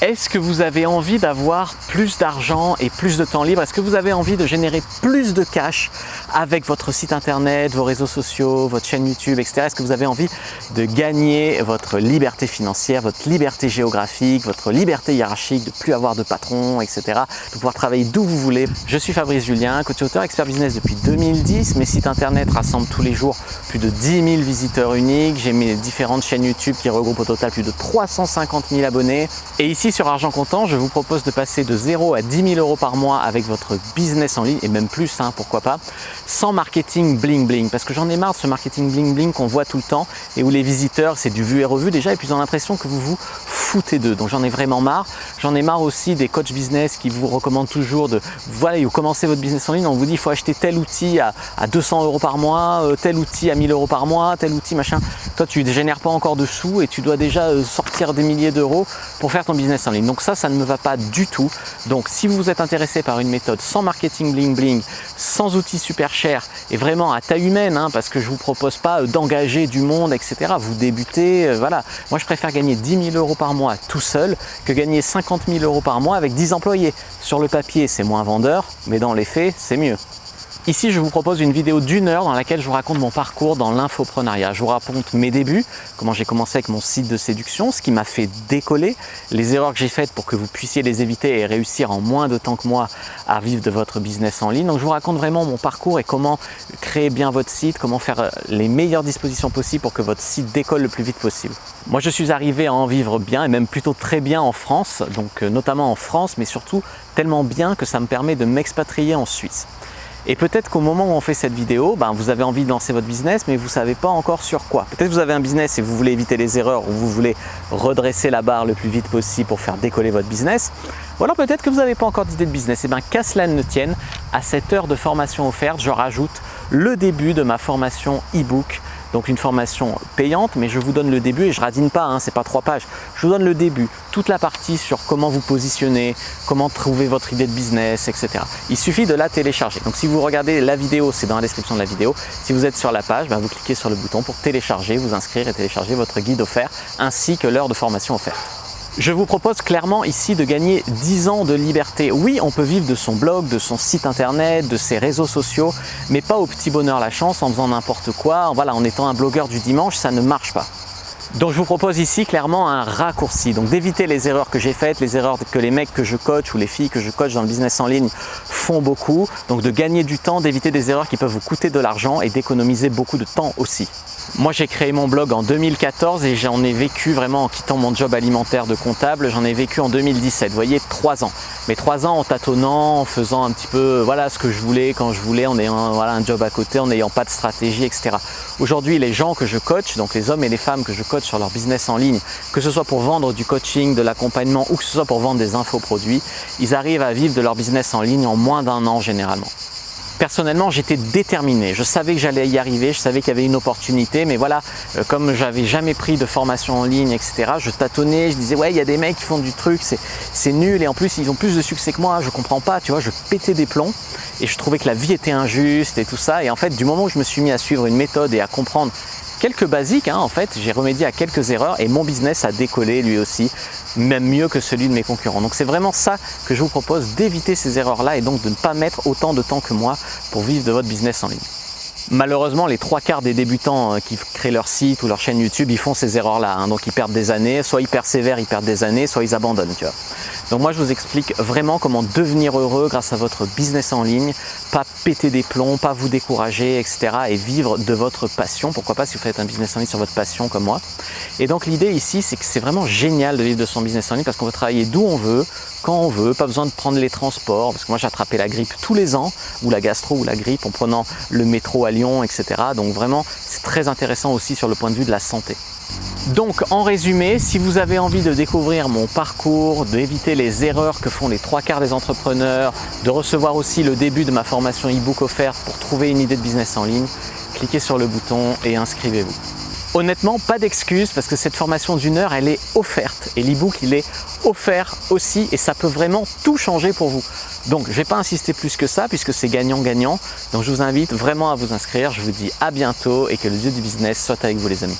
Est-ce que vous avez envie d'avoir plus d'argent et plus de temps libre? Est-ce que vous avez envie de générer plus de cash avec votre site internet, vos réseaux sociaux, votre chaîne YouTube, etc. Est-ce que vous avez envie de gagner votre liberté financière, votre liberté géographique, votre liberté hiérarchique, de ne plus avoir de patron, etc. De pouvoir travailler d'où vous voulez? Je suis Fabrice Julien, coach et auteur, expert business depuis 2010. Mes sites internet rassemblent tous les jours plus de 10 000 visiteurs uniques. J'ai mes différentes chaînes YouTube qui regroupent au total plus de 350 000 abonnés. Et ici, sur Argent Comptant, je vous propose de passer de 0 à 10 000 € par mois avec votre business en ligne, et même plus, pourquoi pas, sans marketing bling bling. Parce que j'en ai marre de ce marketing bling bling qu'on voit tout le temps et où les visiteurs, c'est du vu et revu déjà, et puis ils ont l'impression que vous vous foutez d'eux. Donc j'en ai vraiment marre. J'en ai marre aussi des coachs business qui vous recommandent toujours de, voilà, vous commencez votre business en ligne, on vous dit il faut acheter tel outil à 200 € par mois, tel outil à 1000 € par mois, tel outil machin. Toi, tu ne génères pas encore de sous et tu dois déjà sortir des milliers d'euros pour faire ton business en ligne. Donc ça ne me va pas du tout. Donc si vous êtes intéressé par une méthode sans marketing bling bling, sans outils super chers et vraiment à taille humaine, parce que je ne vous propose pas d'engager du monde, etc. Vous débutez, voilà. Moi, je préfère gagner 10 000 € par mois tout seul que gagner 50 000 € par mois avec 10 employés. Sur le papier, c'est moins vendeur, mais dans les faits, c'est mieux. Ici, je vous propose une vidéo d'1 heure dans laquelle je vous raconte mon parcours dans l'infoprenariat. Je vous raconte mes débuts, comment j'ai commencé avec mon site de séduction, ce qui m'a fait décoller, les erreurs que j'ai faites pour que vous puissiez les éviter et réussir en moins de temps que moi à vivre de votre business en ligne. Donc, je vous raconte vraiment mon parcours et comment créer bien votre site, comment faire les meilleures dispositions possibles pour que votre site décolle le plus vite possible. Moi, je suis arrivé à en vivre bien et même plutôt très bien en France, donc notamment en France, mais surtout tellement bien que ça me permet de m'expatrier en Suisse. Et peut-être qu'au moment où on fait cette vidéo, vous avez envie de lancer votre business, mais vous ne savez pas encore sur quoi. Peut-être que vous avez un business et vous voulez éviter les erreurs ou vous voulez redresser la barre le plus vite possible pour faire décoller votre business. Ou alors peut-être que vous n'avez pas encore d'idée de business. Et qu'à cela ne tienne, à cette heure de formation offerte, je rajoute le début de ma formation e-book. Donc une formation payante, mais je vous donne le début et je radine pas, c'est pas 3 pages. Je vous donne le début, toute la partie sur comment vous positionner, comment trouver votre idée de business, etc. Il suffit de la télécharger. Donc si vous regardez la vidéo, c'est dans la description de la vidéo. Si vous êtes sur la page, vous cliquez sur le bouton pour télécharger, vous inscrire et télécharger votre guide offert ainsi que l'heure de formation offerte. Je vous propose clairement ici de gagner 10 ans de liberté. Oui, on peut vivre de son blog, de son site internet, de ses réseaux sociaux, mais pas au petit bonheur la chance en faisant n'importe quoi. Voilà, en étant un blogueur du dimanche, ça ne marche pas. Donc je vous propose ici clairement un raccourci, donc d'éviter les erreurs que j'ai faites, les erreurs que les mecs que je coach ou les filles que je coach dans le business en ligne font beaucoup, donc de gagner du temps, d'éviter des erreurs qui peuvent vous coûter de l'argent et d'économiser beaucoup de temps aussi. Moi, j'ai créé mon blog en 2014 et j'en ai vécu vraiment en quittant mon job alimentaire de comptable, j'en ai vécu en 2017, vous voyez, 3 ans. Mais 3 ans en tâtonnant, en faisant un petit peu ce que je voulais, quand je voulais, en ayant un job à côté, en n'ayant pas de stratégie, etc. Aujourd'hui, les gens que je coach, donc les hommes et les femmes que je coach sur leur business en ligne, que ce soit pour vendre du coaching, de l'accompagnement ou que ce soit pour vendre des infoproduits, ils arrivent à vivre de leur business en ligne en moins d'1 an généralement. Personnellement, j'étais déterminé, je savais que j'allais y arriver, je savais qu'il y avait une opportunité, mais voilà, comme j'avais jamais pris de formation en ligne, etc., je tâtonnais, je disais ouais, il y a des mecs qui font du truc, c'est nul, et en plus ils ont plus de succès que moi, je comprends pas, tu vois, je pétais des plombs, et je trouvais que la vie était injuste et tout ça, et en fait, du moment où je me suis mis à suivre une méthode et à comprendre quelques basiques, en fait, j'ai remédié à quelques erreurs et mon business a décollé lui aussi, même mieux que celui de mes concurrents. Donc c'est vraiment ça que je vous propose, d'éviter ces erreurs-là et donc de ne pas mettre autant de temps que moi pour vivre de votre business en ligne. Malheureusement, les 3/4 des débutants qui créent leur site ou leur chaîne YouTube, ils font ces erreurs-là. Donc ils perdent des années, soit ils persévèrent, ils perdent des années, soit ils abandonnent. Tu vois. Donc moi, je vous explique vraiment comment devenir heureux grâce à votre business en ligne, pas péter des plombs, pas vous décourager, etc. et vivre de votre passion. Pourquoi pas si vous faites un business en ligne sur votre passion comme moi. Et donc l'idée ici, c'est que c'est vraiment génial de vivre de son business en ligne parce qu'on peut travailler d'où on veut, quand on veut, pas besoin de prendre les transports. Parce que moi, j'ai attrapé la grippe tous les ans, ou la gastro ou la grippe en prenant le métro à Lyon, etc. Donc vraiment, c'est très intéressant aussi sur le point de vue de la santé. Donc en résumé, si vous avez envie de découvrir mon parcours, d'éviter les erreurs que font les 3/4 des entrepreneurs, de recevoir aussi le début de ma formation e-book offerte pour trouver une idée de business en ligne, cliquez sur le bouton et inscrivez-vous. Honnêtement, pas d'excuses parce que cette formation d'1 heure, elle est offerte et l'e-book, il est offert aussi et ça peut vraiment tout changer pour vous. Donc, je ne vais pas insister plus que ça puisque c'est gagnant-gagnant. Donc, je vous invite vraiment à vous inscrire. Je vous dis à bientôt et que le dieu du business soit avec vous les amis.